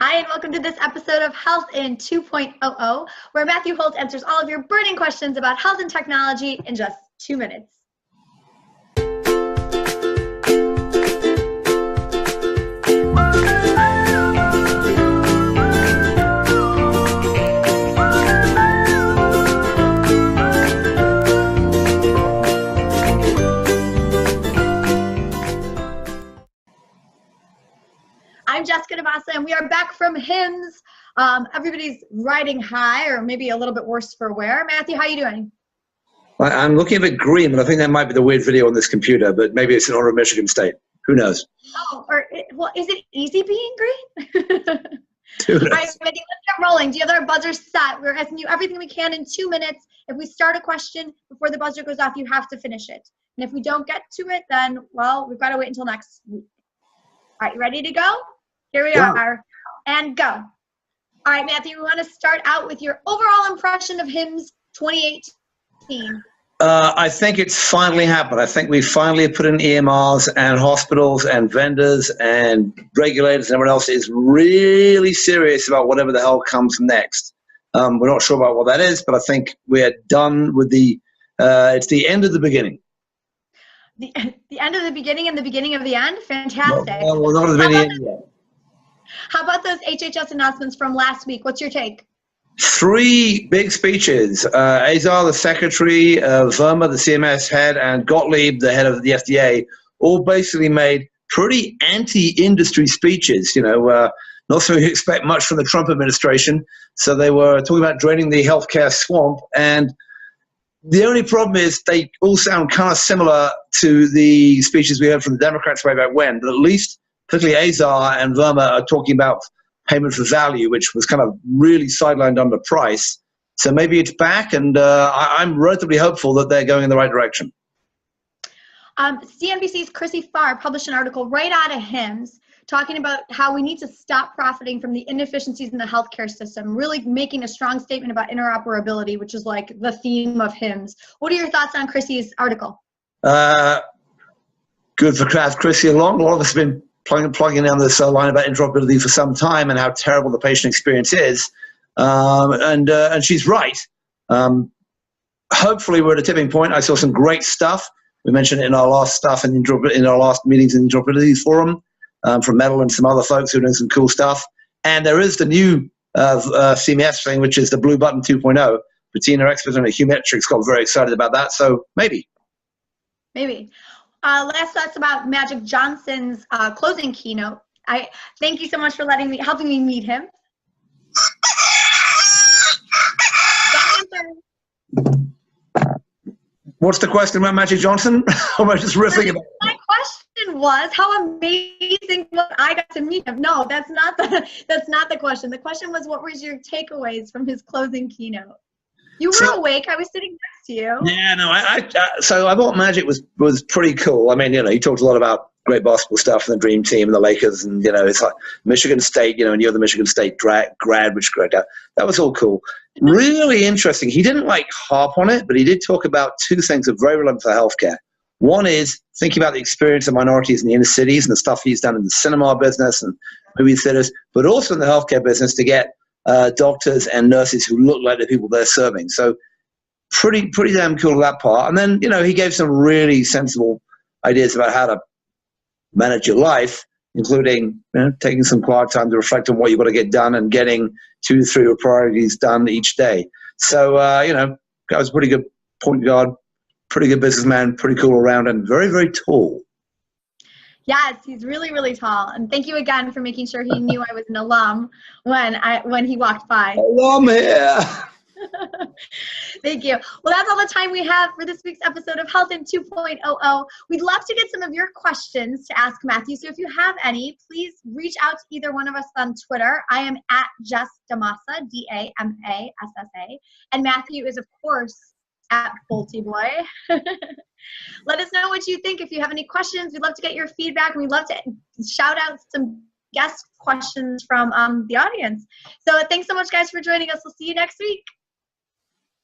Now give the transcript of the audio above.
Hi, and welcome to this episode of Health in 2.00, where Matthew Holt answers all of your burning questions about health and technology in just 2 minutes. I'm Jessica DaMassa, and we are back from HIMSS. Everybody's riding high, or maybe a little bit worse for wear. Matthew, how are you doing? I'm looking a bit green, but I think that might be the weird video on this computer, but maybe it's in honor of Michigan State. Who knows? Oh, well, is it easy being green? Who knows? All right, Matthew, let's get rolling. Do you have our buzzer set? We're asking you everything we can in 2 minutes. If we start a question before the buzzer goes off, you have to finish it. And if we don't get to it, then, well, we've got to wait until next week. All right, you ready to go? Here we are, and go. All right, Matthew, we want to start out with your overall impression of HIMSS 2018. I think it's finally happened. I think we finally put in EMRs, and hospitals and vendors and regulators and everyone else is really serious about whatever the hell comes next. We're not sure about what that is, but I think we're done with it's the end of the beginning. The end of the beginning and the beginning of the end? Fantastic. Well, not at the beginning yet. How about those HHS announcements from last week? What's your take? 3 big speeches. Azar, the secretary, Verma, the CMS head, and Gottlieb, the head of the FDA, all basically made pretty anti-industry speeches. Not so you expect much from the Trump administration. So they were talking about draining the healthcare swamp. And the only problem is they all sound kind of similar to the speeches we heard from the Democrats way back when, but at least particularly Azar and Verma are talking about payment for value, which was kind of really sidelined under price. So maybe it's back, and I'm relatively hopeful that they're going in the right direction. CNBC's Chrissy Farr published an article right out of HIMSS talking about how we need to stop profiting from the inefficiencies in the healthcare system, really making a strong statement about interoperability, which is like the theme of HIMSS. What are your thoughts on Chrissy's article? Good for Chrissy along. A lot of us have been plugging down this line about interoperability for some time and how terrible the patient experience is. And she's right. Hopefully we're at a tipping point. I saw some great stuff. We mentioned it in our last stuff and in our last meetings in the Interoperability Forum from Metal and some other folks who are doing some cool stuff. And there is the new CMS thing, which is the Blue Button 2.0. Bettina, expert on Humetrics, got very excited about that. So maybe. Maybe. Last thoughts about Magic Johnson's closing keynote. I thank you so much for helping me meet him. What's the question about Magic Johnson? Or am I just riffing about it? My question was how amazing I got to meet him. No, that's not the question. The question was, what was your takeaways from his closing keynote? You were awake. I was sitting next to you. Yeah, no. So I thought Magic was pretty cool. I mean, he talked a lot about great basketball stuff and the Dream Team and the Lakers, and it's like Michigan State, and you're the Michigan State grad, which grad that was all cool. Really interesting. He didn't harp on it, but he did talk about 2 things that are very relevant for healthcare. One is thinking about the experience of minorities in the inner cities and the stuff he's done in the cinema business and movie theaters, but also in the healthcare business to get doctors and nurses who look like the people they're serving. So pretty damn cool that part. And then, he gave some really sensible ideas about how to manage your life, including taking some quiet time to reflect on what you've got to get done and getting 2 to 3 priorities done each day. So, guy was a pretty good point guard, pretty good businessman, pretty cool around, and very, very tall. Yes, he's really, really tall. And thank you again for making sure he knew I was an alum when he walked by. Alum here. Thank you. Well, that's all the time we have for this week's episode of Health in 2.00. We'd love to get some of your questions to ask Matthew. So if you have any, please reach out to either one of us on Twitter. I am at Jess DaMassa, DaMassa. And Matthew is, of course, at Bolty Boy. Let us know what you think. If you have any questions, we'd love to get your feedback. We'd love to shout out some guest questions from the audience. So thanks so much, guys, for joining us. We'll see you next week.